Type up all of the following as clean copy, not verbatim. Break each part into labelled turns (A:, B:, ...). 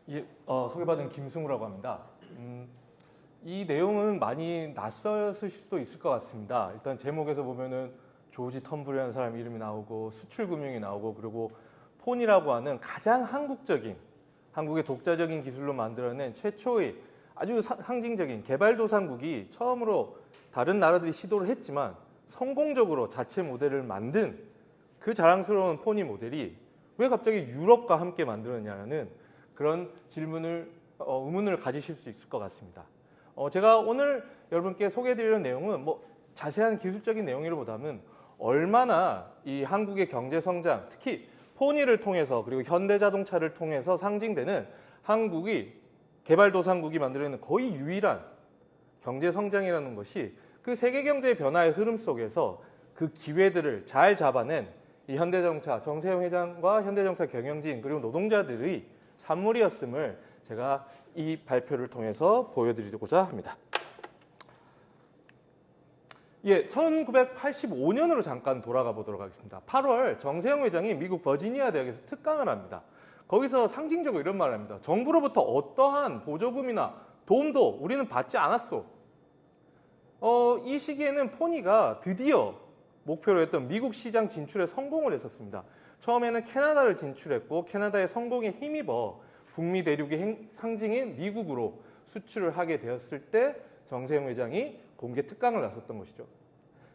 A: 예, 소개받은 김승우라고 합니다. 이 내용은 많이 낯설으실 수도 있을 것 같습니다. 일단 제목에서 보면은 조지 텀블이라는 사람 이름이 나오고 수출금융이 나오고 그리고 폰이라고 하는 가장 한국적인 한국의 독자적인 기술로 만들어낸 최초의 아주 상징적인 개발도상국이 처음으로 다른 나라들이 시도를 했지만 성공적으로 자체 모델을 만든 그 자랑스러운 포니 모델이 왜 갑자기 유럽과 함께 만들었냐는 그런 의문을 가지실 수 있을 것 같습니다. 제가 오늘 여러분께 소개해드리는 내용은 자세한 기술적인 내용이라보다는 얼마나 이 한국의 경제 성장, 특히 포니를 통해서 그리고 현대자동차를 통해서 상징되는 한국이 개발도상국이 만들어내는 거의 유일한 경제 성장이라는 것이 그 세계 경제의 변화의 흐름 속에서 그 기회들을 잘 잡아낸 이 현대자동차 정세영 회장과 현대자동차 경영진 그리고 노동자들의 산물이었음을 제가 이 발표를 통해서 보여드리고자 합니다. 예, 1985년으로 잠깐 돌아가 보도록 하겠습니다. 8월 정세영 회장이 미국 버지니아 대학에서 특강을 합니다. 거기서 상징적으로 이런 말을 합니다. 정부로부터 어떠한 보조금이나 도움도 우리는 받지 않았어. 이 시기에는 포니가 드디어 목표로 했던 미국 시장 진출에 성공을 했었습니다. 처음에는 캐나다를 진출했고 캐나다의 성공에 힘입어 북미 대륙의 상징인 미국으로 수출을 하게 되었을 때 정세영 회장이 공개 특강을 나섰던 것이죠.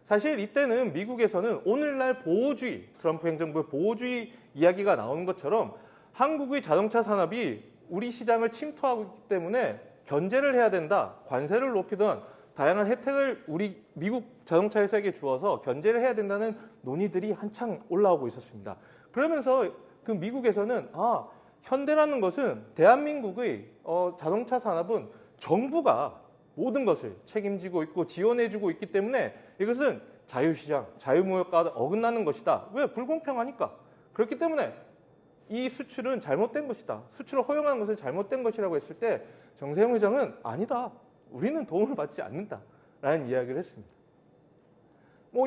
A: 사실 이때는 미국에서는 오늘날 보호주의, 트럼프 행정부의 보호주의 이야기가 나오는 것처럼 한국의 자동차 산업이 우리 시장을 침투하고 있기 때문에 견제를 해야 된다, 관세를 높이던 다양한 혜택을 우리 미국 자동차 회사에게 주어서 견제를 해야 된다는 논의들이 한창 올라오고 있었습니다. 그러면서 그 미국에서는 현대라는 것은 대한민국의 자동차 산업은 정부가 모든 것을 책임지고 있고 지원해주고 있기 때문에 이것은 자유시장, 자유무역과 어긋나는 것이다. 왜? 불공평하니까. 그렇기 때문에 이 수출은 잘못된 것이다. 수출을 허용하는 것은 잘못된 것이라고 했을 때 정세영 회장은 아니다. 우리는 도움을 받지 않는다. 라는 이야기를 했습니다.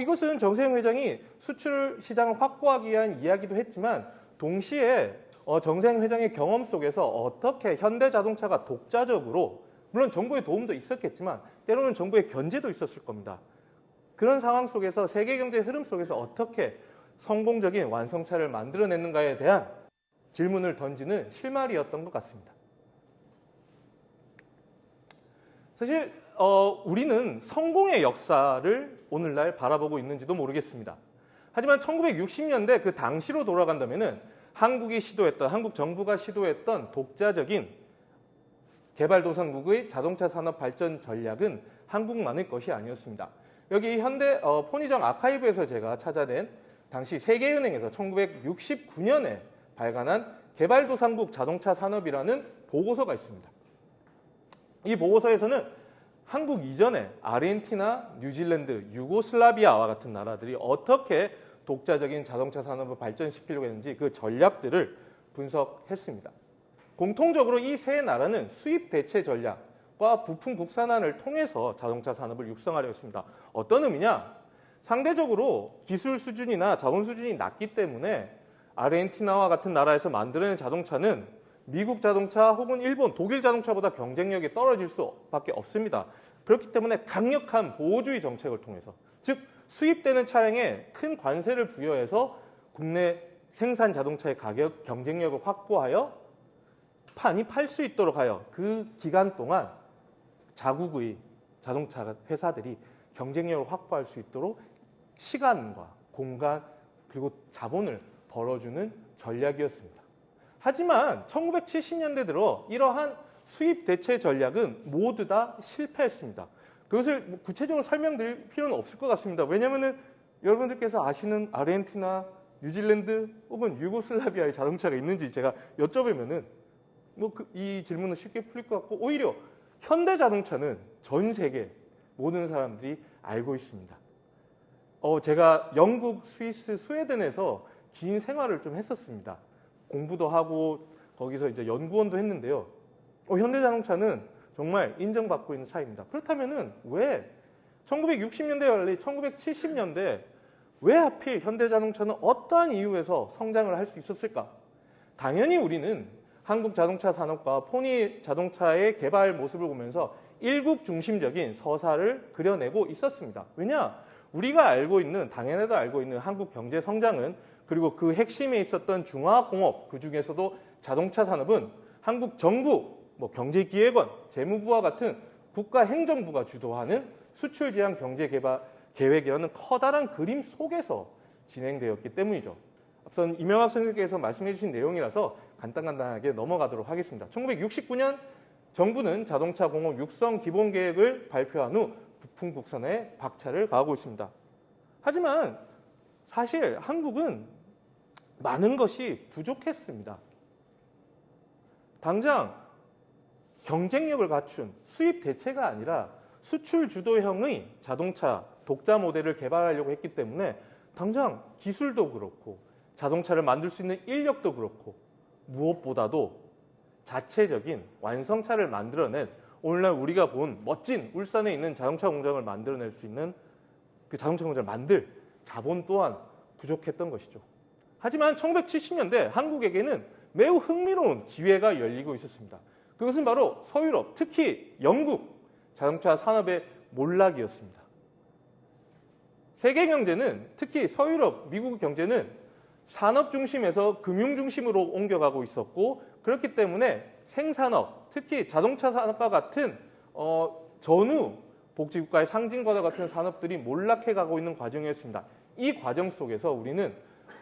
A: 이것은 정세영 회장이 수출 시장을 확보하기 위한 이야기도 했지만 동시에 정세영 회장의 경험 속에서 어떻게 현대자동차가 독자적으로 물론 정부의 도움도 있었겠지만 때로는 정부의 견제도 있었을 겁니다. 그런 상황 속에서 세계 경제의 흐름 속에서 어떻게 성공적인 완성차를 만들어냈는가에 대한 질문을 던지는 실마리였던 것 같습니다. 사실 우리는 성공의 역사를 오늘날 바라보고 있는지도 모르겠습니다. 하지만 1960년대 그 당시로 돌아간다면은 한국 정부가 시도했던 독자적인 개발도상국의 자동차 산업 발전 전략은 한국만의 것이 아니었습니다. 여기 현대 포니정 아카이브에서 제가 찾아낸 당시 세계은행에서 1969년에 발간한 개발도상국 자동차 산업이라는 보고서가 있습니다. 이 보고서에서는 한국 이전에 아르헨티나, 뉴질랜드, 유고슬라비아와 같은 나라들이 어떻게 독자적인 자동차 산업을 발전시키려고 했는지 그 전략들을 분석했습니다. 공통적으로 이 세 나라는 수입 대체 전략과 부품 국산화를 통해서 자동차 산업을 육성하려 했습니다. 어떤 의미냐? 상대적으로 기술 수준이나 자원 수준이 낮기 때문에 아르헨티나와 같은 나라에서 만들어낸 자동차는 미국 자동차 혹은 일본, 독일 자동차보다 경쟁력이 떨어질 수밖에 없습니다. 그렇기 때문에 강력한 보호주의 정책을 통해서 즉 수입되는 차량에 큰 관세를 부여해서 국내 생산 자동차의 가격 경쟁력을 확보하여 판이 팔 수 있도록 하여 그 기간 동안 자국의 자동차 회사들이 경쟁력을 확보할 수 있도록 시간과 공간 그리고 자본을 벌어주는 전략이었습니다. 하지만 1970년대 들어 이러한 수입 대체 전략은 모두 다 실패했습니다. 그것을 구체적으로 설명드릴 필요는 없을 것 같습니다. 왜냐하면 여러분들께서 아시는 아르헨티나, 뉴질랜드 혹은 유고슬라비아의 자동차가 있는지 제가 여쭤보면은 이 질문은 쉽게 풀릴 것 같고 오히려 현대자동차는 전 세계 모든 사람들이 알고 있습니다. 제가 영국, 스위스, 스웨덴에서 긴 생활을 좀 했었습니다. 공부도 하고 거기서 이제 연구원도 했는데요. 현대자동차는 정말 인정받고 있는 차입니다. 그렇다면은 왜 1960년대 원래 1970년대 왜 하필 현대자동차는 어떠한 이유에서 성장을 할 수 있었을까? 당연히 우리는 한국 자동차 산업과 포니 자동차의 개발 모습을 보면서 일국 중심적인 서사를 그려내고 있었습니다. 왜냐? 우리가 알고 있는, 당연히도 알고 있는 한국 경제 성장은, 그리고 그 핵심에 있었던 중화공업, 그 중에서도 자동차 산업은 한국 정부, 경제기획원, 재무부와 같은 국가 행정부가 주도하는 수출 지향 경제 개발 계획이라는 커다란 그림 속에서 진행되었기 때문이죠. 앞선 이명학 선생님께서 말씀해 주신 내용이라서 간단하게 넘어가도록 하겠습니다. 1969년 정부는 자동차 공업 육성 기본 계획을 발표한 후 부품 국산에 박차를 가하고 있습니다. 하지만 사실 한국은 많은 것이 부족했습니다. 당장 경쟁력을 갖춘 수입 대체가 아니라 수출 주도형의 자동차 독자 모델을 개발하려고 했기 때문에 당장 기술도 그렇고 자동차를 만들 수 있는 인력도 그렇고 무엇보다도 자체적인 완성차를 만들어낸 오늘날 우리가 본 멋진 울산에 있는 자동차 공장을 만들어낼 수 있는 그 자동차 공장을 만들 자본 또한 부족했던 것이죠. 하지만 1970년대 한국에게는 매우 흥미로운 기회가 열리고 있었습니다. 그것은 바로 서유럽, 특히 영국 자동차 산업의 몰락이었습니다. 세계 경제는, 특히 서유럽, 미국 경제는 산업 중심에서 금융 중심으로 옮겨가고 있었고, 그렇기 때문에 생산업, 특히 자동차 산업과 같은 전후 복지국가의 상징과도 같은 산업들이 몰락해가고 있는 과정이었습니다. 이 과정 속에서 우리는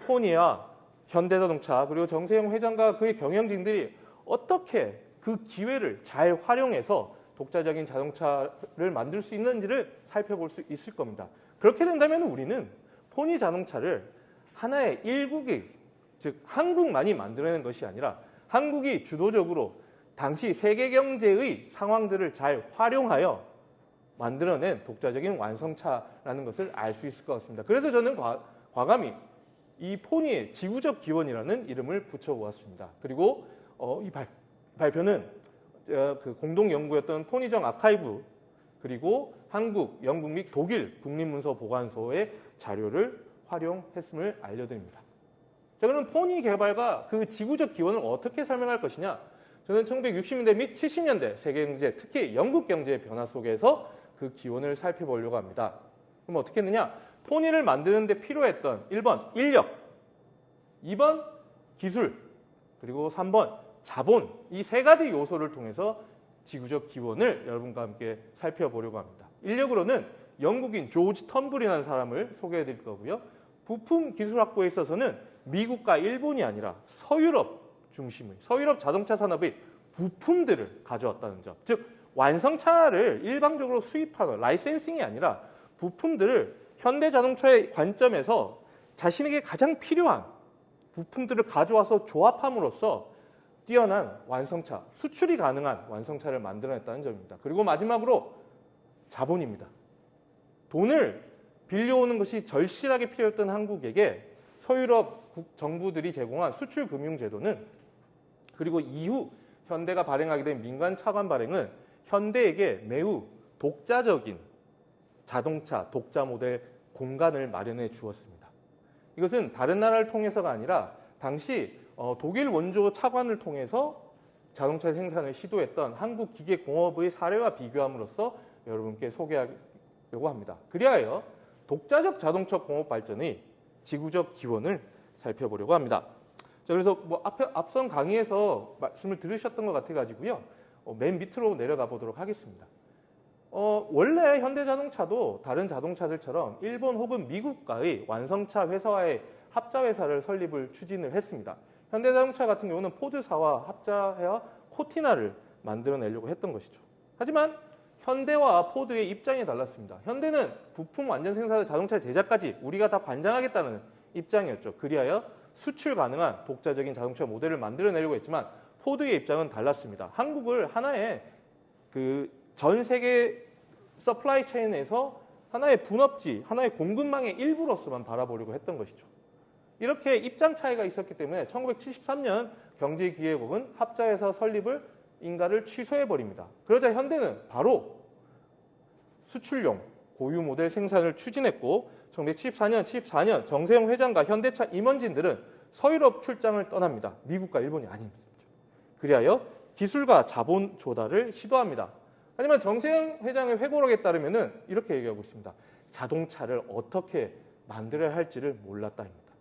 A: 포니와 현대자동차 그리고 정세영 회장과 그의 경영진들이 어떻게 그 기회를 잘 활용해서 독자적인 자동차를 만들 수 있는지를 살펴볼 수 있을 겁니다. 그렇게 된다면 우리는 포니 자동차를 하나의 일국이, 즉 한국만이 만들어낸 것이 아니라 한국이 주도적으로 당시 세계 경제의 상황들을 잘 활용하여 만들어낸 독자적인 완성차라는 것을 알 수 있을 것 같습니다. 그래서 저는 과감히 이 포니의 지구적 기원이라는 이름을 붙여보았습니다. 그리고 이 발표는 그 공동 연구였던 포니정 아카이브, 그리고 한국, 영국 및 독일 국립문서보관소의 자료를 활용했음을 알려드립니다. 자, 그럼 포니 개발과 그 지구적 기원을 어떻게 설명할 것이냐? 저는 1960년대 및 70년대 세계 경제, 특히 영국 경제의 변화 속에서 그 기원을 살펴보려고 합니다. 그럼 어떻게 했느냐? 포니를 만드는 데 필요했던 1번 인력, 2번 기술, 그리고 3번 자본, 이 세 가지 요소를 통해서 지구적 기원을 여러분과 함께 살펴보려고 합니다. 인력으로는 영국인 조지 턴블이라는 사람을 소개해 드릴 거고요. 부품 기술 확보에 있어서는 미국과 일본이 아니라 서유럽 중심의, 서유럽 자동차 산업의 부품들을 가져왔다는 점. 즉 완성차를 일방적으로 수입하는 라이센싱이 아니라 부품들을 현대자동차의 관점에서 자신에게 가장 필요한 부품들을 가져와서 조합함으로써 뛰어난 완성차, 수출이 가능한 완성차를 만들어냈다는 점입니다. 그리고 마지막으로 자본입니다. 돈을 빌려오는 것이 절실하게 필요했던 한국에게 서유럽 정부들이 제공한 수출 금융 제도는, 그리고 이후 현대가 발행하게 된 민간 차관 발행은 현대에게 매우 독자적인 자동차 독자 모델 공간을 마련해 주었습니다. 이것은 다른 나라를 통해서가 아니라 당시 독일 원조 차관을 통해서 자동차 생산을 시도했던 한국기계공업의 사례와 비교함으로써 여러분께 소개하려고 합니다. 그리하여 독자적 자동차 공업 발전의 지구적 기원을 살펴보려고 합니다. 자, 그래서 앞선 강의에서 말씀을 들으셨던 것 같아가지고요. 맨 밑으로 내려가 보도록 하겠습니다. 원래 현대자동차도 다른 자동차들처럼 일본 혹은 미국과의 완성차 회사와의 합자회사를 설립을 추진을 했습니다. 현대자동차 같은 경우는 포드사와 합자해와 코티나를 만들어내려고 했던 것이죠. 하지만 현대와 포드의 입장이 달랐습니다. 현대는 부품 완전 생산에서 자동차 제작까지 우리가 다 관장하겠다는 입장이었죠. 그리하여 수출 가능한 독자적인 자동차 모델을 만들어내려고 했지만 포드의 입장은 달랐습니다. 한국을 하나의 전 세계 서플라이 체인에서 하나의 분업지, 하나의 공급망의 일부로서만 바라보려고 했던 것이죠. 이렇게 입장 차이가 있었기 때문에 1973년 경제기획국은 합자회사 설립을 인가를 취소해버립니다. 그러자 현대는 바로 수출용 고유 모델 생산을 추진했고 1974년 정세영 회장과 현대차 임원진들은 서유럽 출장을 떠납니다. 미국과 일본이 아닙니다. 그리하여 기술과 자본 조달을 시도합니다. 하지만 정세영 회장의 회고록에 따르면 이렇게 얘기하고 있습니다. 자동차를 어떻게 만들어야 할지를 몰랐다입니다.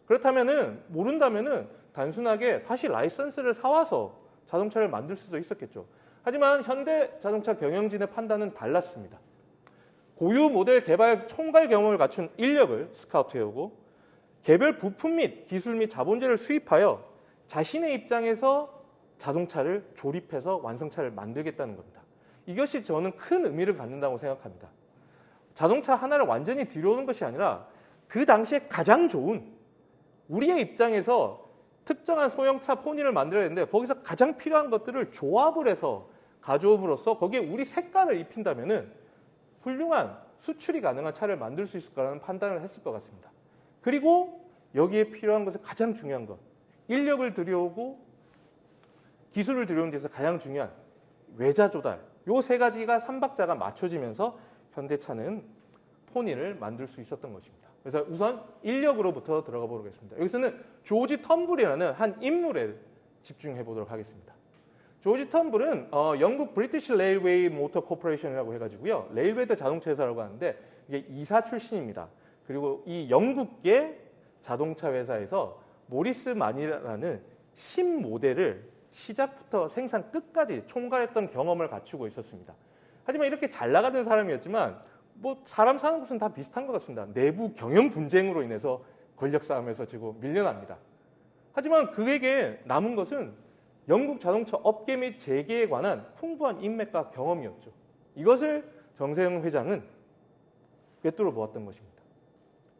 A: 그렇다면은 모른다면은 단순하게 다시 라이선스를 사와서 자동차를 만들 수도 있었겠죠. 하지만 현대자동차 경영진의 판단은 달랐습니다. 고유 모델 개발 총괄 경험을 갖춘 인력을 스카우트해오고 개별 부품 및 기술 및 자본재를 수입하여 자신의 입장에서 자동차를 조립해서 완성차를 만들겠다는 겁니다. 이것이 저는 큰 의미를 갖는다고 생각합니다. 자동차 하나를 완전히 들여오는 것이 아니라 그 당시에 가장 좋은 우리의 입장에서 특정한 소형차 포니를 만들어야 되는데 거기서 가장 필요한 것들을 조합을 해서 가져옴으로써 거기에 우리 색깔을 입힌다면은 훌륭한 수출이 가능한 차를 만들 수 있을 거라는 판단을 했을 것 같습니다. 그리고 여기에 필요한 것은 가장 중요한 것, 인력을 들여오고 기술을 들여오는 데서 가장 중요한 외자 조달, 요 세 가지가 삼박자가 맞춰지면서 현대차는 포니를 만들 수 있었던 것입니다. 그래서 우선 인력으로부터 들어가 보겠습니다. 여기서는 조지 텀블이라는 한 인물에 집중해 보도록 하겠습니다. 조지 텀블은 영국 브리티시 레일웨이 모터 코퍼레이션이라고 해가지고요. 레일웨이 자동차 회사라고 하는데 이게 이사 출신입니다. 그리고 이 영국계 자동차 회사에서 모리스 만이라는 신모델을 시작부터 생산 끝까지 총괄했던 경험을 갖추고 있었습니다. 하지만 이렇게 잘 나가던 사람이었지만 뭐 사람 사는 곳은 다 비슷한 것 같습니다. 내부 경영 분쟁으로 인해서 권력 싸움에서 지고 밀려납니다. 하지만 그에게 남은 것은 영국 자동차 업계 및 재계에 관한 풍부한 인맥과 경험이었죠. 이것을 정세영 회장은 꿰뚫어 보았던 것입니다.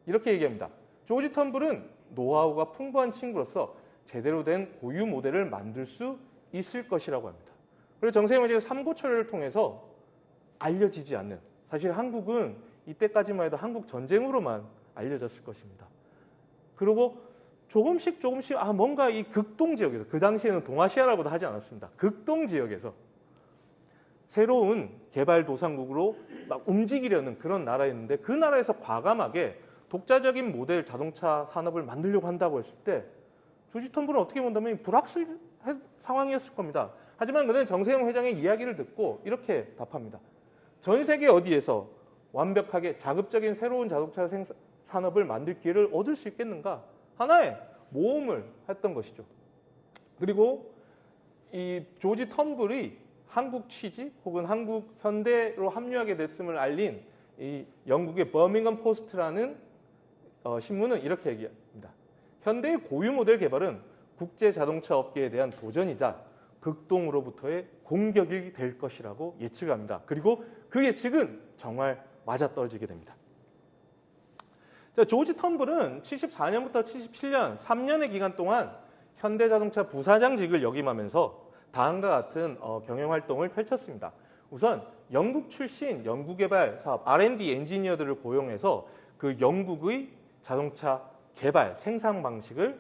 A: 이렇게 얘기합니다. 조지 텀블은 노하우가 풍부한 친구로서 제대로 된 고유 모델을 만들 수 있을 것이라고 합니다. 그리고 정세영 회장의 삼고초려를 통해서 알려지지 않는, 사실 한국은 이때까지만 해도 한국 전쟁으로만 알려졌을 것입니다. 그리고 조금씩 뭔가 이 극동 지역에서, 그 당시에는 동아시아라고도 하지 않았습니다. 극동 지역에서 새로운 개발도상국으로 막 움직이려는 그런 나라였는데 그 나라에서 과감하게 독자적인 모델 자동차 산업을 만들려고 한다고 했을 때 조지 텀블은 어떻게 본다면 불확실 상황이었을 겁니다. 하지만 그는 정세영 회장의 이야기를 듣고 이렇게 답합니다. 전 세계 어디에서 완벽하게 자급적인 새로운 자동차 산업을 만들 기회를 얻을 수 있겠는가? 하나의 모험을 했던 것이죠. 그리고 이 조지 텀블이 한국 취직 혹은 한국 현대로 합류하게 됐음을 알린 이 영국의 버밍엄 포스트라는 신문은 이렇게 얘기합니다. 현대의 고유 모델 개발은 국제 자동차 업계에 대한 도전이자 극동으로부터의 공격이 될 것이라고 예측합니다. 그리고 그 예측은 정말 맞아떨어지게 됩니다. 자, 조지 텀블은 74년부터 77년 3년의 기간 동안 현대자동차 부사장직을 역임하면서 다음과 같은 경영활동을 펼쳤습니다. 우선 영국 출신 연구개발 사업 R&D 엔지니어들을 고용해서 그 영국의 자동차 개발 생산 방식을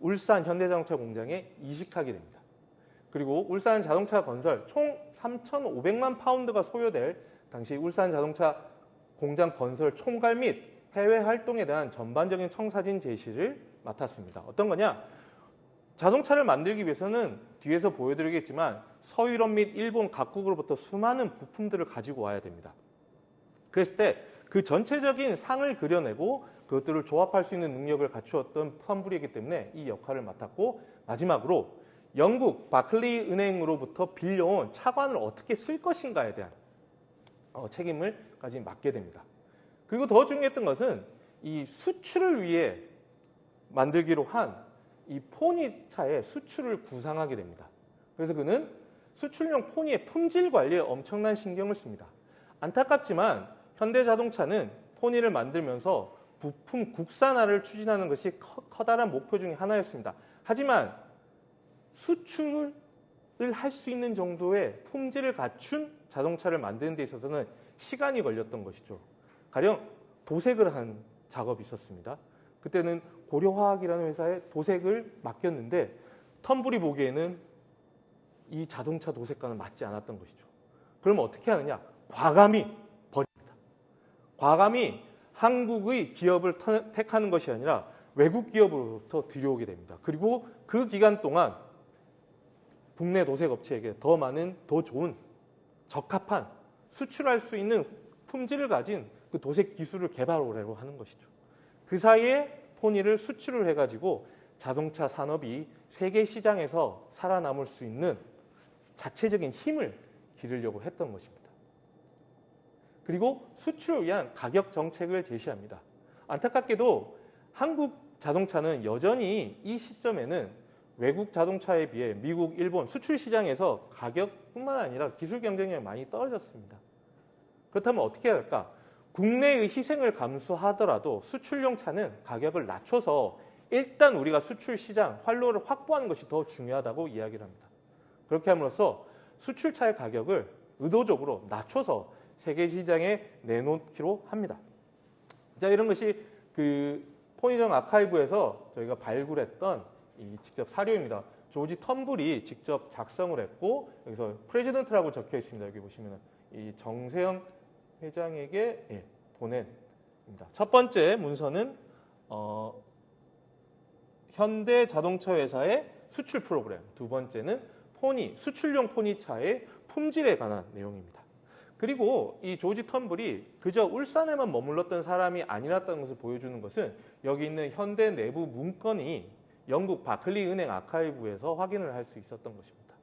A: 울산 현대자동차 공장에 이식하게 됩니다. 그리고 울산 자동차 건설 총 3,500만 파운드가 소요될 당시 울산 자동차 공장 건설 총괄 및 해외 활동에 대한 전반적인 청사진 제시를 맡았습니다. 어떤 거냐? 자동차를 만들기 위해서는 뒤에서 보여드리겠지만 서유럽 및 일본 각국으로부터 수많은 부품들을 가지고 와야 됩니다. 그랬을 때 그 전체적인 상을 그려내고 그것들을 조합할 수 있는 능력을 갖추었던 텀블이기 때문에 이 역할을 맡았고, 마지막으로 영국 바클리 은행으로부터 빌려온 차관을 어떻게 쓸 것인가에 대한 책임을까지 맡게 됩니다. 그리고 더 중요했던 것은 이 수출을 위해 만들기로 한 이 포니차의 수출을 구상하게 됩니다. 그래서 그는 수출용 포니의 품질 관리에 엄청난 신경을 씁니다. 안타깝지만 현대자동차는 포니를 만들면서 부품 국산화를 추진하는 것이 커다란 목표 중에 하나였습니다. 하지만 수출을 할 수 있는 정도의 품질을 갖춘 자동차를 만드는 데 있어서는 시간이 걸렸던 것이죠. 가령 도색을 한 작업이 있었습니다. 그때는 고려화학이라는 회사에 도색을 맡겼는데 텀블이 보기에는 이 자동차 도색과는 맞지 않았던 것이죠. 그러면 어떻게 하느냐? 과감히 버립니다. 과감히 한국의 기업을 택하는 것이 아니라 외국 기업으로부터 들여오게 됩니다. 그리고 그 기간 동안 국내 도색 업체에게 더 많은, 더 좋은, 적합한 수출할 수 있는 품질을 가진 그 도색 기술을 개발하려고 하는 것이죠. 그 사이에 포니를 수출을 해가지고 자동차 산업이 세계 시장에서 살아남을 수 있는 자체적인 힘을 기르려고 했던 것입니다. 그리고 수출을 위한 가격 정책을 제시합니다. 안타깝게도 한국 자동차는 여전히 이 시점에는 외국 자동차에 비해 미국, 일본 수출 시장에서 가격뿐만 아니라 기술 경쟁력이 많이 떨어졌습니다. 그렇다면 어떻게 해야 할까? 국내의 희생을 감수하더라도 수출용 차는 가격을 낮춰서 일단 우리가 수출 시장 활로를 확보하는 것이 더 중요하다고 이야기를 합니다. 그렇게 함으로써 수출차의 가격을 의도적으로 낮춰서 세계 시장에 내놓기로 합니다. 자, 이런 것이 그 포니정 아카이브에서 저희가 발굴했던 이 직접 사료입니다. 조지 텀블이 직접 작성을 했고 여기서 프레지던트라고 적혀 있습니다. 여기 보시면 이 정세영 회장에게 보낸 입니다. 첫 번째 문서는 현대 자동차 회사의 수출 프로그램, 두 번째는 포니, 수출용 포니차의 품질에 관한 내용입니다. 그리고 이 조지 텀블이 그저 울산에만 머물렀던 사람이 아니었다는 것을 보여주는 것은 여기 있는 현대 내부 문건이 영국 바클리 은행 아카이브에서 확인을 할 수 있었던 것입니다.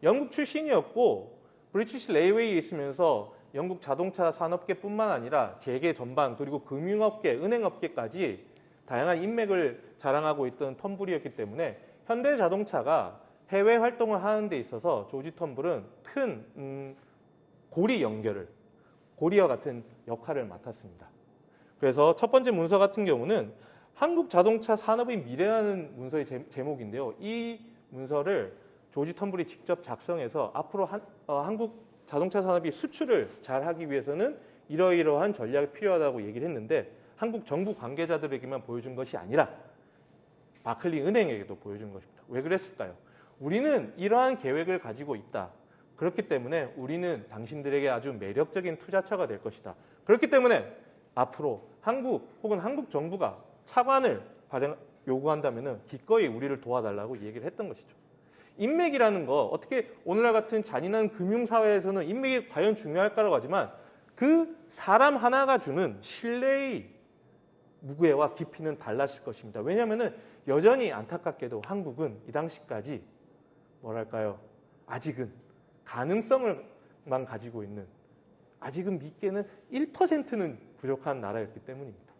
A: 영국 출신이었고 브리티시 레이웨이에 있으면서 영국 자동차 산업계뿐만 아니라 재계 전반 그리고 금융업계, 은행업계까지 다양한 인맥을 자랑하고 있던 텀블이었기 때문에 현대 자동차가 해외 활동을 하는 데 있어서 조지 텀블은 큰 고리 연결을, 고리와 같은 역할을 맡았습니다. 그래서 첫 번째 문서 같은 경우는 한국 자동차 산업의 미래라는 문서의 제목인데요. 이 문서를 조지 텀블이 직접 작성해서 앞으로 한국 자동차 산업이 수출을 잘 하기 위해서는 이러이러한 전략이 필요하다고 얘기를 했는데 한국 정부 관계자들에게만 보여준 것이 아니라 바클리 은행에게도 보여준 것입니다. 왜 그랬을까요? 우리는 이러한 계획을 가지고 있다. 그렇기 때문에 우리는 당신들에게 아주 매력적인 투자처가 될 것이다. 그렇기 때문에 앞으로 한국 혹은 한국 정부가 차관을 요구한다면 기꺼이 우리를 도와달라고 얘기를 했던 것이죠. 인맥이라는 거 어떻게 오늘날 같은 잔인한 금융사회에서는 인맥이 과연 중요할까라고 하지만 그 사람 하나가 주는 신뢰의 무게와 깊이는 달랐을 것입니다. 왜냐하면 여전히 안타깝게도 한국은 이 당시까지 뭐랄까요? 아직은 가능성을만 가지고 있는 아직은 믿기에는 1%는 부족한 나라였기 때문입니다.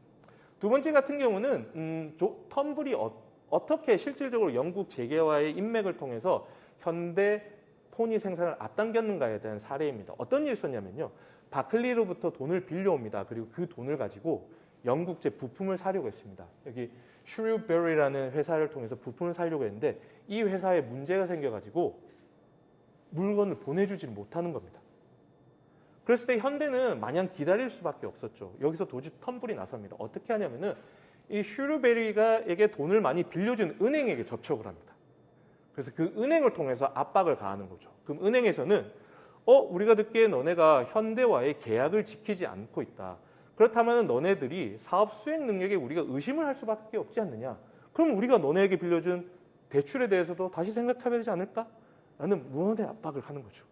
A: 두 번째 같은 경우는 텀블이 어떻게 실질적으로 영국 재계와의 인맥을 통해서 현대 포니 생산을 앞당겼는가에 대한 사례입니다. 어떤 일이 있었냐면요. 바클리로부터 돈을 빌려옵니다. 그리고 그 돈을 가지고 영국제 부품을 사려고 했습니다. 여기 슈류베리라는 회사를 통해서 부품을 사려고 했는데 이 회사에 문제가 생겨가지고 물건을 보내주지 못하는 겁니다. 그랬을 때 현대는 마냥 기다릴 수밖에 없었죠. 여기서 조지 텀블이 나섭니다. 어떻게 하냐면은 이 슈류베리에게 돈을 많이 빌려준 은행에게 접촉을 합니다. 그래서 그 은행을 통해서 압박을 가하는 거죠. 그럼 은행에서는 우리가 듣기에 너네가 현대와의 계약을 지키지 않고 있다. 그렇다면 너네들이 사업 수행 능력에 우리가 의심을 할 수밖에 없지 않느냐. 그럼 우리가 너네에게 빌려준 대출에 대해서도 다시 생각해야 되지 않을까? 라는 무언의 압박을 하는 거죠.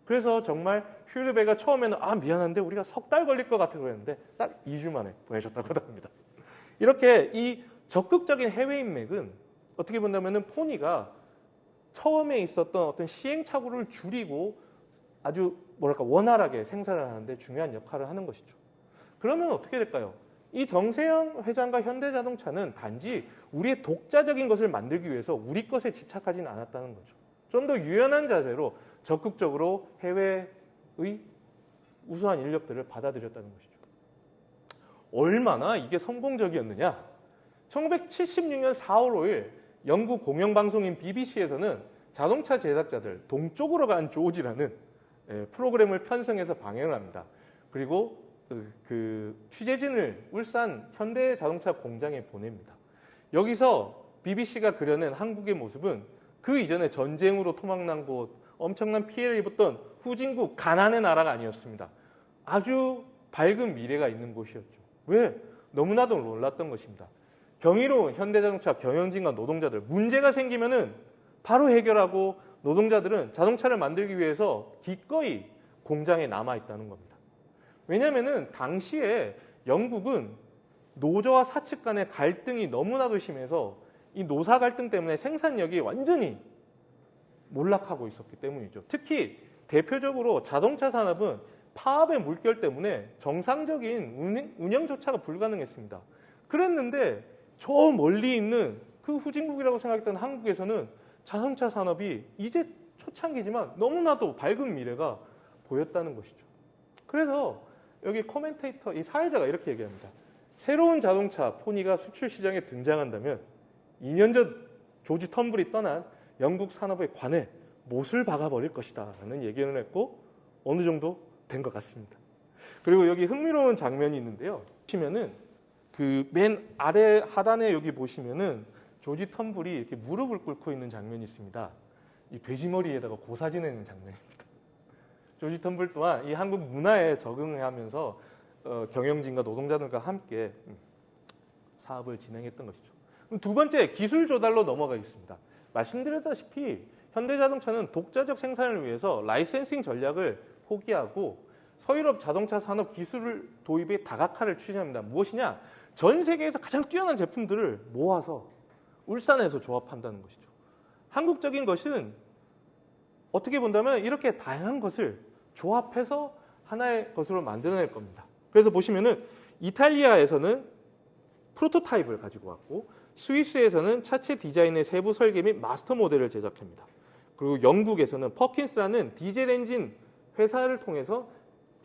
A: 그래서 정말 슈르베가 처음에는 미안한데 우리가 석 달 걸릴 것 같아 그랬는데 딱 2주 만에 보내줬다고 합니다. 이렇게 이 적극적인 해외 인맥은 어떻게 본다면 포니가 처음에 있었던 어떤 시행착오를 줄이고 아주 원활하게 생산을 하는데 중요한 역할을 하는 것이죠. 그러면 어떻게 될까요? 이 정세영 회장과 현대자동차는 단지 우리의 독자적인 것을 만들기 위해서 우리 것에 집착하지는 않았다는 거죠. 좀 더 유연한 자세로 적극적으로 해외의 우수한 인력들을 받아들였다는 것이죠. 얼마나 이게 성공적이었느냐? 1976년 4월 5일 영국 공영방송인 BBC에서는 자동차 제작자들 동쪽으로 간 조지라는 프로그램을 편성해서 방영을 합니다. 그리고 그 취재진을 울산 현대자동차 공장에 보냅니다. 여기서 BBC가 그려낸 한국의 모습은 그 이전에 전쟁으로 토막난 곳, 엄청난 피해를 입었던 후진국 가난의 나라가 아니었습니다. 아주 밝은 미래가 있는 곳이었죠. 왜? 너무나도 놀랐던 것입니다. 경이로운 현대자동차 경영진과 노동자들 문제가 생기면은 바로 해결하고 노동자들은 자동차를 만들기 위해서 기꺼이 공장에 남아 있다는 겁니다. 왜냐하면 당시에 영국은 노조와 사측 간의 갈등이 너무나도 심해서 이 노사 갈등 때문에 생산력이 완전히 몰락하고 있었기 때문이죠. 특히 대표적으로 자동차 산업은 파업의 물결 때문에 정상적인 운영조차가 불가능했습니다. 그랬는데 저 멀리 있는 그 후진국이라고 생각했던 한국에서는 자동차 산업이 이제 초창기지만 너무나도 밝은 미래가 보였다는 것이죠. 그래서 여기 코멘테이터, 이 사회자가 이렇게 얘기합니다. 새로운 자동차 포니가 수출 시장에 등장한다면 2년 전 조지 텀블이 떠난 영국 산업에 관해 못을 박아버릴 것이다 라는 얘기를 했고 어느 정도 된 것 같습니다. 그리고 여기 흥미로운 장면이 있는데요. 보시면은 그 맨 아래 하단에 여기 보시면은 조지 텀블이 이렇게 무릎을 꿇고 있는 장면이 있습니다. 이 돼지머리에다가 고사 지내는 장면입니다. 조지 텀블 또한 이 한국 문화에 적응하면서 경영진과 노동자들과 함께 사업을 진행했던 것이죠. 그럼 두 번째, 기술 조달로 넘어가겠습니다. 말씀드렸다시피 현대자동차는 독자적 생산을 위해서 라이센싱 전략을 포기하고 서유럽 자동차 산업 기술 도입에 다각화를 추진합니다. 무엇이냐? 전 세계에서 가장 뛰어난 제품들을 모아서 울산에서 조합한다는 것이죠. 한국적인 것은 어떻게 본다면 이렇게 다양한 것을 조합해서 하나의 것으로 만들어낼 겁니다. 그래서 보시면은 이탈리아에서는 프로토타입을 가지고 왔고 스위스에서는 차체 디자인의 세부 설계 및 마스터 모델을 제작합니다. 그리고 영국에서는 퍼킨스라는 디젤 엔진 회사를 통해서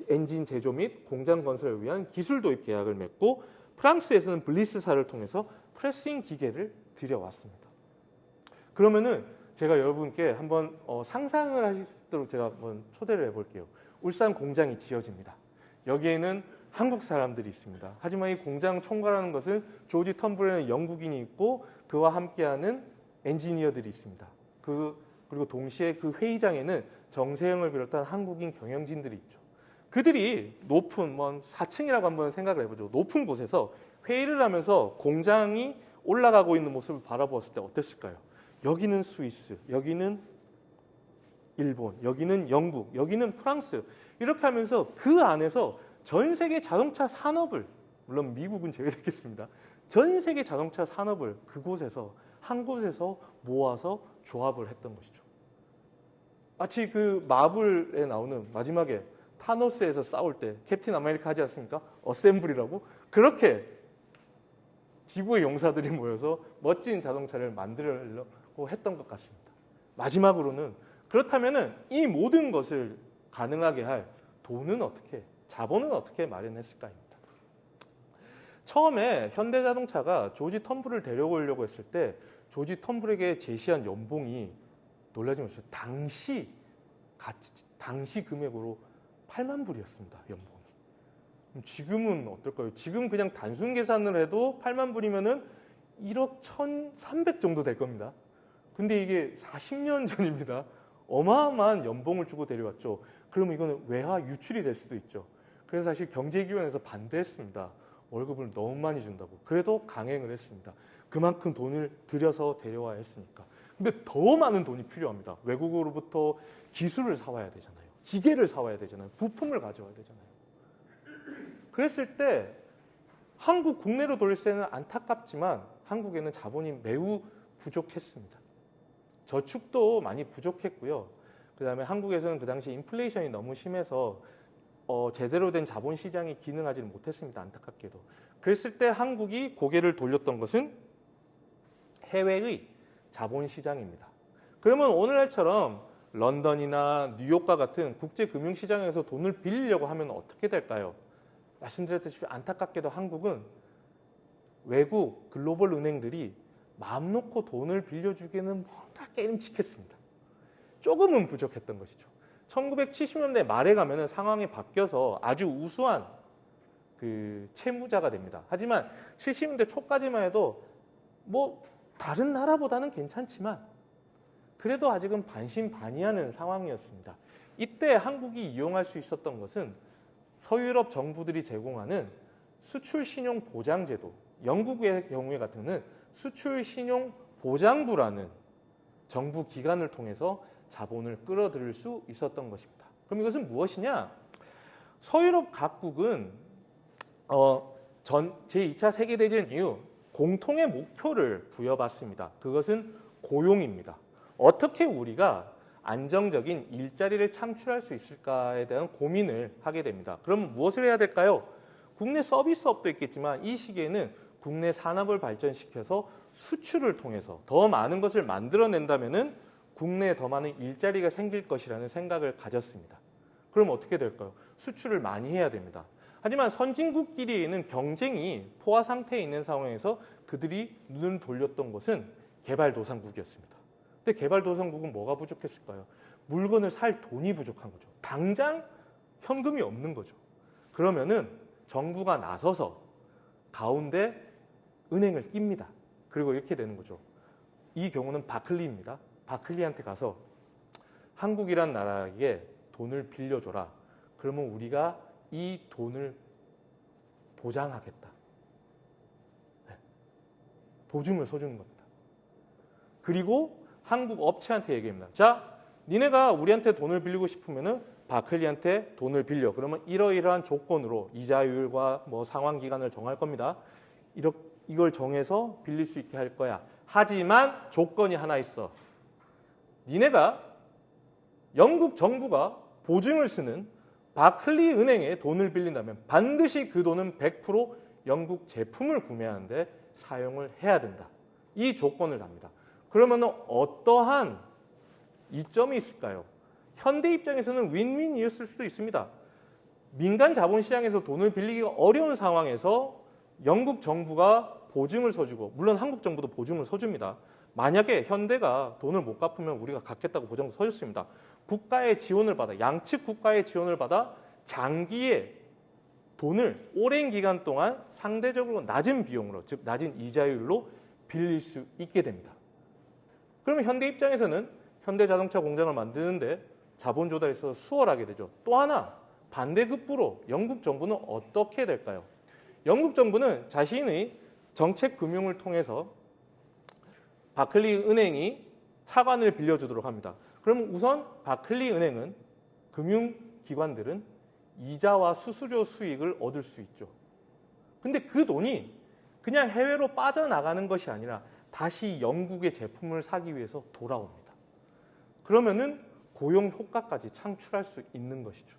A: 엔진 제조 및 공장 건설을 위한 기술 도입 계약을 맺고 프랑스에서는 블리스사를 통해서 프레싱 기계를 들여왔습니다. 그러면은 제가 여러분께 한번 상상을 하실 수 있도록 제가 한번 초대를 해볼게요. 울산 공장이 지어집니다. 여기에는 한국 사람들이 있습니다. 하지만 이 공장 총괄하는 것은 조지 텀블에는 영국인이 있고 그와 함께하는 엔지니어들이 있습니다. 그리고 동시에 그 회의장에는 정세영을 비롯한 한국인 경영진들이 있죠. 그들이 높은 4층이라고 한번 생각을 해보죠. 높은 곳에서 회의를 하면서 공장이 올라가고 있는 모습을 바라보았을 때 어땠을까요? 여기는 스위스, 여기는 일본, 여기는 영국, 여기는 프랑스 이렇게 하면서 그 안에서 전 세계 자동차 산업을, 물론 미국은 제외됐겠습니다. 전 세계 자동차 산업을 그곳에서 한 곳에서 모아서 조합을 했던 것이죠. 마치 그 마블에 나오는 마지막에 타노스에서 싸울 때 캡틴 아메리카 하지 않습니까? 어셈블이라고 그렇게 지구의 용사들이 모여서 멋진 자동차를 만들려고 했던 것 같습니다. 마지막으로는 그렇다면은 이 모든 것을 가능하게 할 돈은 어떻게, 자본은 어떻게 마련했을까입니다. 처음에 현대자동차가 조지 텀블을 데려오려고 했을 때 조지 텀블에게 제시한 연봉이 놀라지 마십시오. 당시 금액으로 8만 불이었습니다. 연봉이. 지금은 어떨까요? 지금 그냥 단순 계산을 해도 8만 불이면은 1억 1,300 정도 될 겁니다. 근데 이게 40년 전입니다. 어마어마한 연봉을 주고 데려왔죠. 그러면 이거는 외화 유출이 될 수도 있죠. 그래서 사실 경제기관에서 반대했습니다. 월급을 너무 많이 준다고. 그래도 강행을 했습니다. 그만큼 돈을 들여서 데려와야 했으니까. 근데 더 많은 돈이 필요합니다. 외국으로부터 기술을 사와야 되잖아요. 기계를 사와야 되잖아요. 부품을 가져와야 되잖아요. 그랬을 때 한국 국내로 돌릴 때는 안타깝지만 한국에는 자본이 매우 부족했습니다. 저축도 많이 부족했고요. 그다음에 한국에서는 그 당시 인플레이션이 너무 심해서 제대로 된 자본시장이 기능하지는 못했습니다. 안타깝게도. 그랬을 때 한국이 고개를 돌렸던 것은 해외의 자본시장입니다. 그러면 오늘날처럼 런던이나 뉴욕과 같은 국제금융시장에서 돈을 빌리려고 하면 어떻게 될까요? 말씀드렸다시피 안타깝게도 한국은 외국 글로벌 은행들이 마음 놓고 돈을 빌려주기에는 뭔가 깨림칙했습니다. 조금은 부족했던 것이죠. 1970년대 말에 가면은 상황이 바뀌어서 아주 우수한 그 채무자가 됩니다. 하지만 70년대 초까지만 해도 뭐 다른 나라보다는 괜찮지만 그래도 아직은 반신반의하는 상황이었습니다. 이때 한국이 이용할 수 있었던 것은 서유럽 정부들이 제공하는 수출신용보장제도, 영국의 경우에 같은 경우는 수출신용보장부라는 정부 기관을 통해서 자본을 끌어들일 수 있었던 것입니다. 그럼 이것은 무엇이냐? 서유럽 각국은 제2차 세계대전 이후 공통의 목표를 부여받습니다. 그것은 고용입니다. 어떻게 우리가 안정적인 일자리를 창출할 수 있을까에 대한 고민을 하게 됩니다. 그럼 무엇을 해야 될까요? 국내 서비스업도 있겠지만 이 시기에는 국내 산업을 발전시켜서 수출을 통해서 더 많은 것을 만들어낸다면은 국내에 더 많은 일자리가 생길 것이라는 생각을 가졌습니다. 그럼 어떻게 될까요? 수출을 많이 해야 됩니다. 하지만 선진국끼리는 경쟁이 포화 상태에 있는 상황에서 그들이 눈을 돌렸던 것은 개발도상국이었습니다. 근데 개발도상국은 뭐가 부족했을까요? 물건을 살 돈이 부족한 거죠. 당장 현금이 없는 거죠. 그러면은 정부가 나서서 가운데 은행을 낍니다. 그리고 이렇게 되는 거죠. 이 경우는 바클리입니다. 바클리한테 가서 한국이란 나라에게 돈을 빌려줘라. 그러면 우리가 이 돈을 보장하겠다. 네. 보증을 서주는 겁니다. 그리고 한국 업체한테 얘기합니다. 자, 니네가 우리한테 돈을 빌리고 싶으면은 바클리한테 돈을 빌려. 그러면 이러이러한 조건으로 이자율과 뭐 상환 기간을 정할 겁니다. 이걸 정해서 빌릴 수 있게 할 거야. 하지만 조건이 하나 있어. 니네가 영국 정부가 보증을 쓰는 바클리 은행에 돈을 빌린다면 반드시 그 돈은 100% 영국 제품을 구매하는데 사용을 해야 된다. 이 조건을 답니다. 그러면 어떠한 이점이 있을까요? 현대 입장에서는 윈윈이었을 수도 있습니다. 민간 자본시장에서 돈을 빌리기가 어려운 상황에서 영국 정부가 보증을 서주고, 물론 한국 정부도 보증을 서줍니다. 만약에 현대가 돈을 못 갚으면 우리가 갚겠다고 보증을 서줬습니다. 국가의 지원을 받아, 양측 국가의 지원을 받아 장기에 돈을 오랜 기간 동안 상대적으로 낮은 비용으로, 즉 낮은 이자율로 빌릴 수 있게 됩니다. 그러면 현대 입장에서는 현대자동차 공장을 만드는데 자본 조달에 있어서 수월하게 되죠. 또 하나 반대급부로 영국 정부는 어떻게 될까요? 영국 정부는 자신의 정책 금융을 통해서 바클리 은행이 차관을 빌려주도록 합니다. 그럼 우선 바클리 은행은 금융기관들은 이자와 수수료 수익을 얻을 수 있죠. 근데 그 돈이 그냥 해외로 빠져나가는 것이 아니라 다시 영국의 제품을 사기 위해서 돌아옵니다. 그러면은 고용 효과까지 창출할 수 있는 것이죠.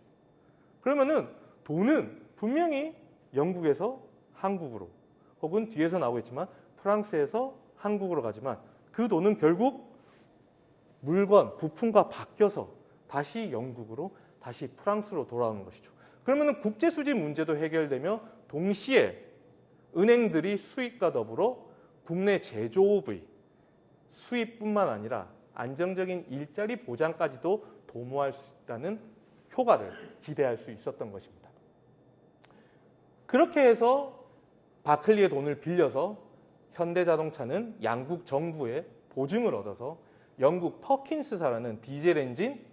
A: 그러면은 돈은 분명히 영국에서 한국으로, 혹은 뒤에서 나오겠지만 프랑스에서 한국으로 가지만 그 돈은 결국 물건, 부품과 바뀌어서 다시 영국으로, 다시 프랑스로 돌아오는 것이죠. 그러면 국제 수지 문제도 해결되며 동시에 은행들이 수익과 더불어 국내 제조업의 수입뿐만 아니라 안정적인 일자리 보장까지도 도모할 수 있다는 효과를 기대할 수 있었던 것입니다. 그렇게 해서 바클리의 돈을 빌려서 현대자동차는 양국 정부의 보증을 얻어서 영국 퍼킨스사라는 디젤 엔진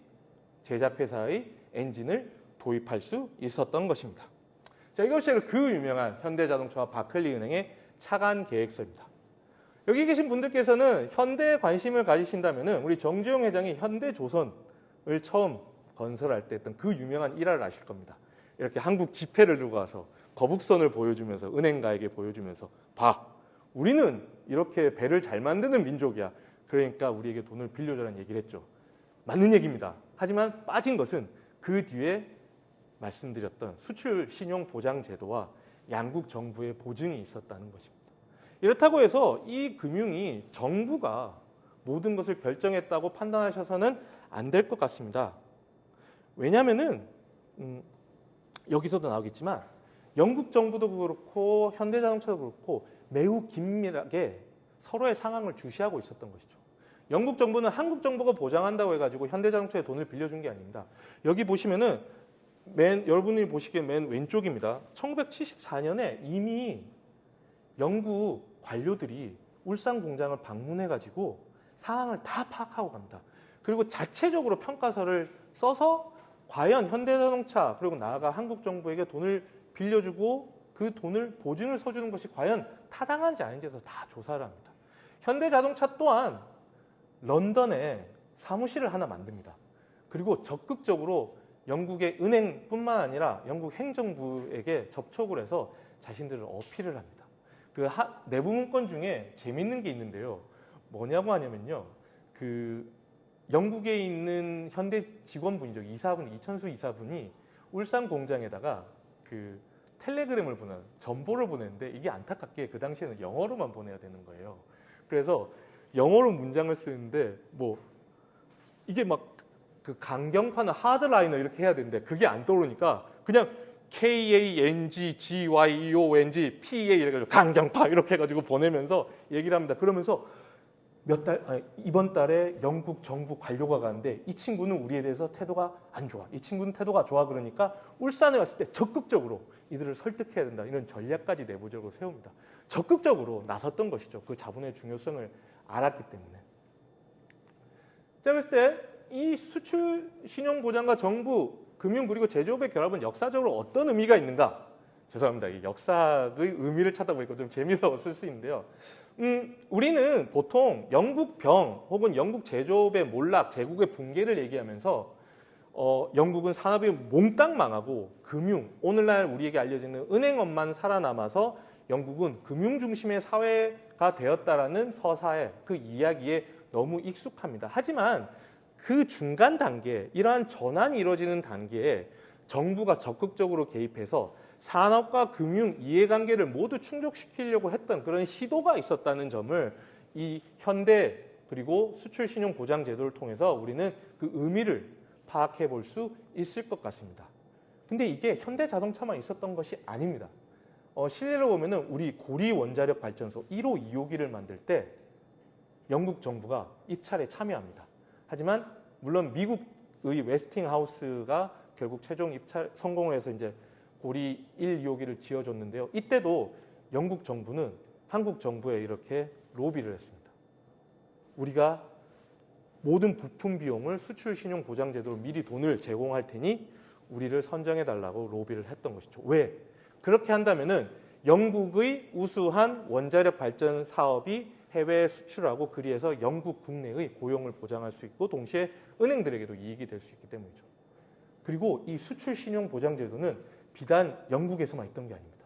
A: 제작회사의 엔진을 도입할 수 있었던 것입니다. 자, 이것이 그 유명한 현대자동차와 바클리은행의 차관 계획서입니다. 여기 계신 분들께서는 현대에 관심을 가지신다면 우리 정주영 회장이 현대조선을 처음 건설할 때 했던 그 유명한 일화를 아실 겁니다. 이렇게 한국 지폐를 들고 와서 거북선을 보여주면서 은행가에게 보여주면서 봐, 우리는 이렇게 배를 잘 만드는 민족이야. 그러니까 우리에게 돈을 빌려줘라는 얘기를 했죠. 맞는 얘기입니다. 하지만 빠진 것은 그 뒤에 말씀드렸던 수출 신용 보장 제도와 양국 정부의 보증이 있었다는 것입니다. 이렇다고 해서 이 금융이 정부가 모든 것을 결정했다고 판단하셔서는 안 될 것 같습니다. 왜냐하면은 여기서도 나오겠지만 영국 정부도 그렇고 현대자동차도 그렇고 매우 긴밀하게 서로의 상황을 주시하고 있었던 것이죠. 영국 정부는 한국 정부가 보장한다고 해가지고 현대자동차에 돈을 빌려준 게 아닙니다. 여기 보시면은 여러분이 보시기에 맨 왼쪽입니다. 1974년에 이미 영국 관료들이 울산 공장을 방문해가지고 상황을 다 파악하고 갑니다. 그리고 자체적으로 평가서를 써서 과연 현대자동차 그리고 나아가 한국 정부에게 돈을 빌려주고 그 돈을 보증을 서주는 것이 과연 타당한지 아닌지에서 다 조사를 합니다. 현대자동차 또한 런던에 사무실을 하나 만듭니다. 그리고 적극적으로 영국의 은행뿐만 아니라 영국 행정부에게 접촉을 해서 자신들을 어필을 합니다. 그 내부 문건 중에 재밌는 게 있는데요. 뭐냐고 하냐면요. 그 영국에 있는 현대 직원분이죠. 이사분, 이천수 이사분이 울산 공장에다가 그 텔레그램을 보내, 전보를 보냈는데 이게 안타깝게 그 당시에는 영어로만 보내야 되는 거예요. 그래서 영어로 문장을 쓰는데 뭐 이게 막 그 강경파나 하드라이너 이렇게 해야 되는데 그게 안 떠오르니까 그냥 KANGGYEONG PA 이래가지고 강경파 이렇게 해가지고 보내면서 얘기를 합니다. 그러면서 이번 달에 영국 정부 관료가 가는데 이 친구는 우리에 대해서 태도가 안 좋아. 이 친구는 태도가 좋아. 그러니까 울산에 왔을 때 적극적으로 이들을 설득해야 된다. 이런 전략까지 내부적으로 세웁니다. 적극적으로 나섰던 것이죠. 그 자본의 중요성을 알았기 때문에. 자, 그랬을 때 이 수출 신용 보장과 정부, 금융 그리고 제조업의 결합은 역사적으로 어떤 의미가 있는가? 죄송합니다. 이 역사의 의미를 찾아보니까 좀 재미있었을 수 있는데요. 우리는 보통 영국 병 혹은 영국 제조업의 몰락, 제국의 붕괴를 얘기하면서 영국은 산업이 몽땅 망하고 금융, 오늘날 우리에게 알려지는 은행업만 살아남아서 영국은 금융 중심의 사회가 되었다라는 서사에 그 이야기에 너무 익숙합니다. 하지만 그 중간 단계, 이러한 전환이 이루어지는 단계에 정부가 적극적으로 개입해서 산업과 금융 이해관계를 모두 충족시키려고 했던 그런 시도가 있었다는 점을 이 현대 그리고 수출 신용 보장 제도를 통해서 우리는 그 의미를 파악해 볼 수 있을 것 같습니다. 근데 이게 현대 자동차만 있었던 것이 아닙니다. 실례로 보면은 우리 고리 원자력 발전소 1호 2호기를 만들 때 영국 정부가 입찰에 참여합니다. 하지만 물론 미국의 웨스팅하우스가 결국 최종 입찰 성공을 해서 이제 고리 1, 2호기를 지어줬는데요. 이때도 영국 정부는 한국 정부에 이렇게 로비를 했습니다. 우리가 모든 부품 비용을 수출 신용 보장 제도로 미리 돈을 제공할 테니 우리를 선정해 달라고 로비를 했던 것이죠. 왜? 그렇게 한다면은 영국의 우수한 원자력 발전 사업이 해외에 수출하고 그리해서 영국 국내의 고용을 보장할 수 있고 동시에 은행들에게도 이익이 될 수 있기 때문이죠. 그리고 이 수출 신용 보장 제도는 비단 영국에서만 있던 게 아닙니다.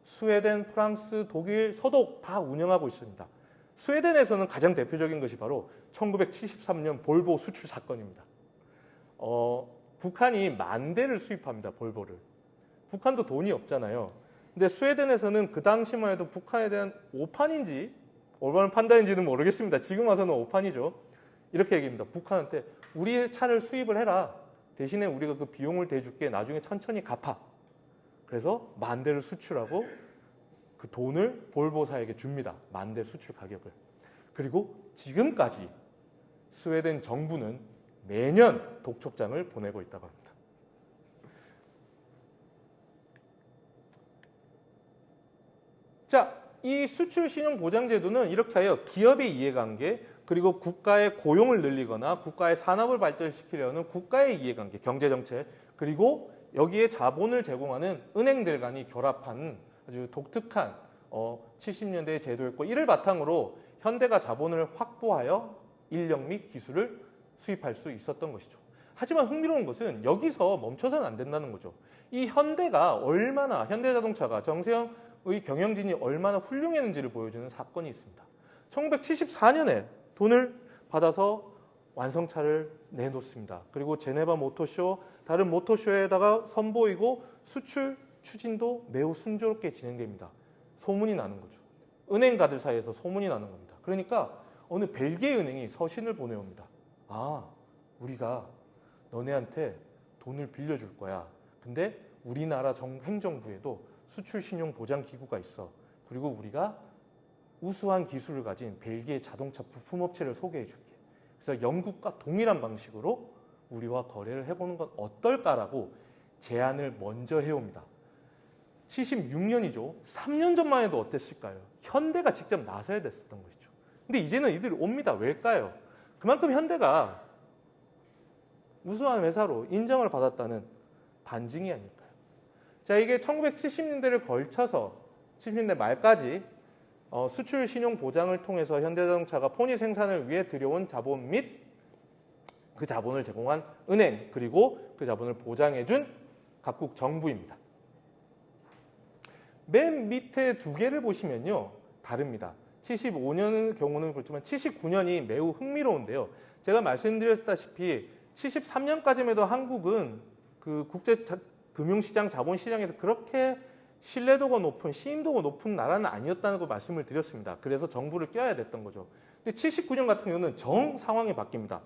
A: 스웨덴, 프랑스, 독일, 서독 다 운영하고 있습니다. 스웨덴에서는 가장 대표적인 것이 바로 1973년 볼보 수출 사건입니다. 북한이 10,000대를 수입합니다. 볼보를. 북한도 돈이 없잖아요. 근데 스웨덴에서는 그 당시만 해도 북한에 대한 오판인지 올바른 판단인지는 모르겠습니다. 지금 와서는 오판이죠. 이렇게 얘기합니다. 북한한테 우리의 차를 수입을 해라. 대신에 우리가 그 비용을 대줄게. 나중에 천천히 갚아. 그래서 10,000대를 수출하고 그 돈을 볼보사에게 줍니다. 10,000대 수출 가격을. 그리고 지금까지 스웨덴 정부는 매년 독촉장을 보내고 있다고 합니다. 자, 이 수출 신용 보장 제도는 이렇게 하여 기업의 이해관계 그리고 국가의 고용을 늘리거나 국가의 산업을 발전시키려는 국가의 이해관계, 경제정책 그리고 여기에 자본을 제공하는 은행들 간이 결합한 아주 독특한 70년대의 제도였고 이를 바탕으로 현대가 자본을 확보하여 인력 및 기술을 수입할 수 있었던 것이죠. 하지만 흥미로운 것은 여기서 멈춰서는 안 된다는 거죠. 이 현대가 얼마나 현대자동차가 정세영의 경영진이 얼마나 훌륭했는지를 보여주는 사건이 있습니다. 1974년에 돈을 받아서 완성차를 내놓습니다. 그리고 제네바 모터쇼, 다른 모터쇼에다가 선보이고 수출 추진도 매우 순조롭게 진행됩니다. 소문이 나는 거죠. 은행가들 사이에서 소문이 나는 겁니다. 그러니까 어느 벨기에 은행이 서신을 보내옵니다. 아, 우리가 너네한테 돈을 빌려줄 거야. 근데 우리나라 행정부에도 수출 신용 보장 기구가 있어. 그리고 우리가 우수한 기술을 가진 벨기에 자동차 부품업체를 소개해 줄게. 그래서 영국과 동일한 방식으로 우리와 거래를 해보는 건 어떨까라고 제안을 먼저 해옵니다. 76년이죠. 3년 전만 해도 어땠을까요? 현대가 직접 나서야 됐었던 것이죠. 근데 이제는 이들이 옵니다. 왜일까요? 그만큼 현대가 우수한 회사로 인정을 받았다는 반증이 아닐까요? 자, 이게 1970년대를 걸쳐서 70년대 말까지 수출 신용 보장을 통해서 현대자동차가 pon이 생산을 위해 들여온 자본 및 그 자본을 제공한 은행, 그리고 그 자본을 보장해준 각국 정부입니다. 맨 밑에 두 개를 보시면요, 다릅니다. 75년의 경우는 그렇지만 79년이 매우 흥미로운데요. 제가 말씀드렸다시피 73년까지만 해도 한국은 그 국제 금융시장, 자본시장에서 그렇게 신뢰도가 높은, 신임도가 높은 나라는 아니었다는 걸 말씀을 드렸습니다. 그래서 정부를 껴야 됐던 거죠. 근데 79년 같은 경우는 정 상황이 바뀝니다.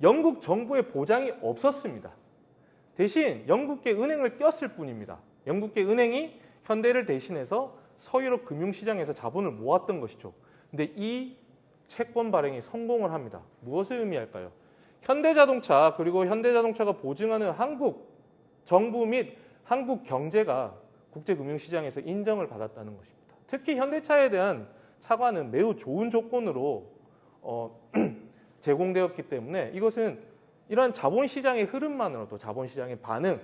A: 영국 정부의 보장이 없었습니다. 대신 영국계 은행을 꼈을 뿐입니다. 영국계 은행이 현대를 대신해서 서유럽 금융시장에서 자본을 모았던 것이죠. 근데 이 채권 발행이 성공을 합니다. 무엇을 의미할까요? 현대자동차, 그리고 현대자동차가 보증하는 한국 정부 및 한국 경제가 국제금융시장에서 인정을 받았다는 것입니다. 특히 현대차에 대한 차관은 매우 좋은 조건으로 제공되었기 때문에 이것은 이러한 자본시장의 흐름만으로도 자본시장의 반응,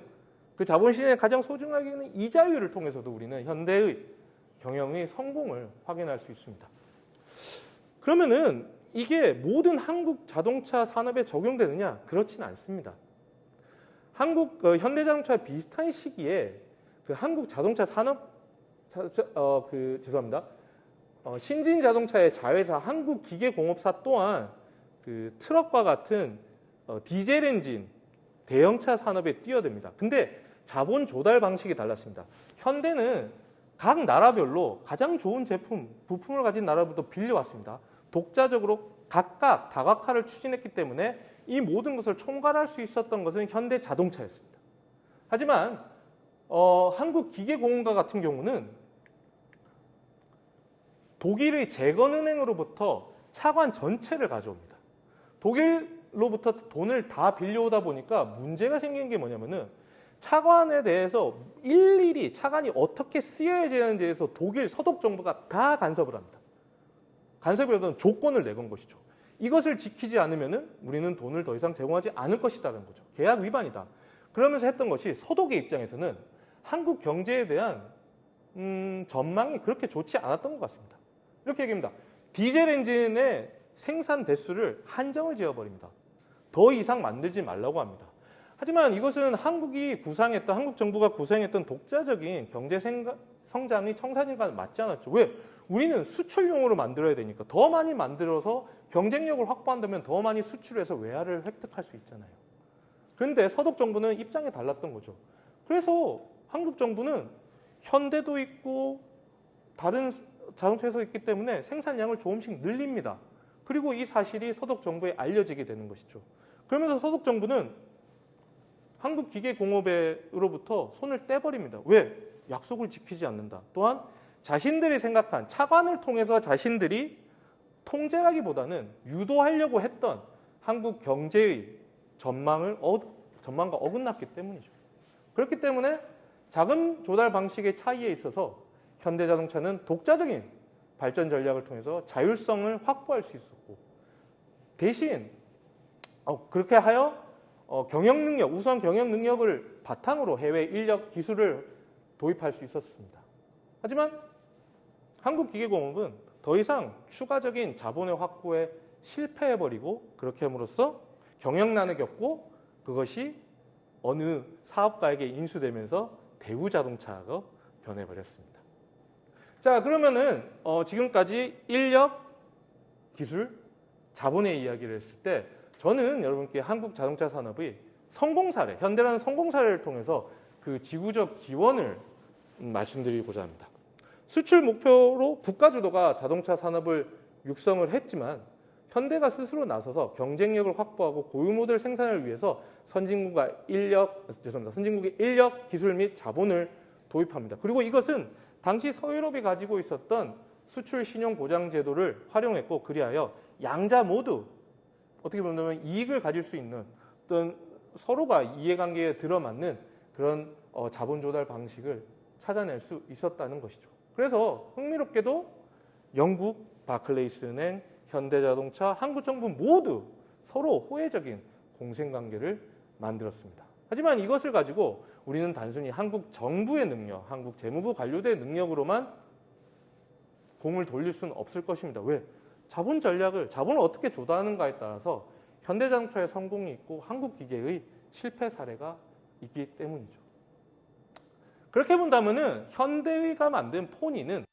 A: 그 자본시장의 가장 소중하게 여기는 이자율을 통해서도 우리는 현대의 경영의 성공을 확인할 수 있습니다. 그러면은 이게 모든 한국 자동차 산업에 적용되느냐? 그렇지는 않습니다. 한국 현대자동차 비슷한 시기에 그 한국 자동차 산업 죄송합니다. 신진 자동차의 자회사 한국기계공업사 또한 그 트럭과 같은 디젤 엔진 대형차 산업에 뛰어듭니다. 근데 자본 조달 방식이 달랐습니다. 현대는 각 나라별로 가장 좋은 제품, 부품을 가진 나라부터 빌려왔습니다. 독자적으로 각각 다각화를 추진했기 때문에 이 모든 것을 총괄할 수 있었던 것은 현대자동차였습니다. 하지만 한국기계공업사 같은 경우는 독일의 재건은행으로부터 차관 전체를 가져옵니다. 독일로부터 돈을 다 빌려오다 보니까 문제가 생긴 게 뭐냐면은 차관에 대해서 일일이 차관이 어떻게 쓰여야 되는지에 대해서 독일 서독 정부가 다 간섭을 합니다. 간섭을 하던 조건을 내건 것이죠. 이것을 지키지 않으면은 우리는 돈을 더 이상 제공하지 않을 것이라는 거죠. 계약 위반이다. 그러면서 했던 것이 서독의 입장에서는 한국 경제에 대한 전망이 그렇게 좋지 않았던 것 같습니다. 이렇게 얘기합니다. 디젤 엔진의 생산 대수를 한정을 지어버립니다. 더 이상 만들지 말라고 합니다. 하지만 이것은 한국 정부가 구상했던 독자적인 경제 성장의 청사진과 맞지 않았죠. 왜? 우리는 수출용으로 만들어야 되니까 더 많이 만들어서 경쟁력을 확보한다면 더 많이 수출해서 외화를 획득할 수 있잖아요. 그런데 서독 정부는 입장이 달랐던 거죠. 그래서 한국 정부는 현대도 있고 다른 자동차 회사가 있기 때문에 생산량을 조금씩 늘립니다. 그리고 이 사실이 서독 정부에 알려지게 되는 것이죠. 그러면서 서독 정부는 한국기계공업으로부터 손을 떼버립니다. 왜? 약속을 지키지 않는다. 또한 자신들이 생각한 차관을 통해서 자신들이 통제하기보다는 유도하려고 했던 한국 경제의 전망과 어긋났기 때문이죠. 그렇기 때문에 자금 조달 방식의 차이에 있어서 현대자동차는 독자적인 발전 전략을 통해서 자율성을 확보할 수 있었고, 대신 그렇게 하여 우수한 경영 능력을 바탕으로 해외 인력 기술을 도입할 수 있었습니다. 하지만 한국기계공업은 더 이상 추가적인 자본의 확보에 실패해버리고 그렇게 함으로써 경영난을 겪고 그것이 어느 사업가에게 인수되면서 대우자동차가 변해버렸습니다. 자, 그러면은 지금까지 인력, 기술, 자본의 이야기를 했을 때 저는 여러분께 한국 자동차 산업의 성공 사례, 현대라는 성공 사례를 통해서 그 지구적 기원을 말씀드리고자 합니다. 수출 목표로 국가 주도가 자동차 산업을 육성을 했지만 현대가 스스로 나서서 경쟁력을 확보하고 고유 모델 생산을 위해서 선진국의 인력, 기술 및 자본을 도입합니다. 그리고 이것은 당시 서유럽이 가지고 있었던 수출 신용 보장 제도를 활용했고, 그리하여 양자 모두 어떻게 보면 이익을 가질 수 있는 어떤 서로가 이해관계에 들어맞는 그런 자본 조달 방식을 찾아낼 수 있었다는 것이죠. 그래서 흥미롭게도 영국, 바클레이스 은행, 현대자동차, 한국 정부 모두 서로 호혜적인 공생관계를 만들었습니다. 하지만 이것을 가지고 우리는 단순히 한국 정부의 능력, 한국 재무부 관료대의 능력으로만 공을 돌릴 수는 없을 것입니다. 왜? 자본을 어떻게 조달하는가에 따라서 현대자동차의 성공이 있고 한국기계의 실패 사례가 있기 때문이죠. 그렇게 본다면은 현대가 만든 포니는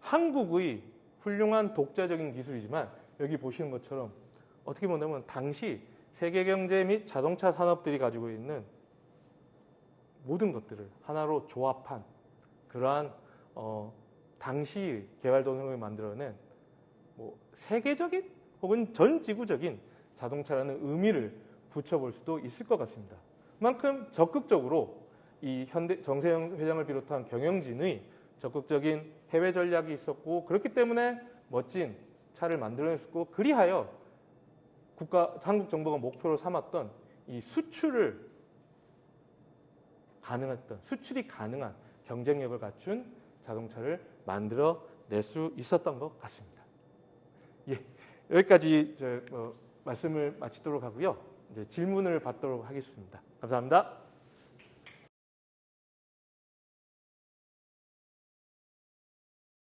A: 한국의 훌륭한 독자적인 기술이지만 여기 보시는 것처럼 어떻게 본다면 당시 세계 경제 및 자동차 산업들이 가지고 있는 모든 것들을 하나로 조합한 그러한 당시 개발도상국이 만들어낸 세계적인 혹은 전 지구적인 자동차라는 의미를 붙여볼 수도 있을 것 같습니다. 그만큼 적극적으로 이 정세영 회장을 비롯한 경영진의 적극적인 해외 전략이 있었고 그렇기 때문에 멋진 차를 만들어냈었고 그리하여 한국 정부가 목표로 삼았던 이 수출이 가능한 경쟁력을 갖춘 자동차를 만들어낼 수 있었던 것 같습니다. 예, 여기까지 말씀을 마치도록 하고요. 이제 질문을 받도록 하겠습니다. 감사합니다.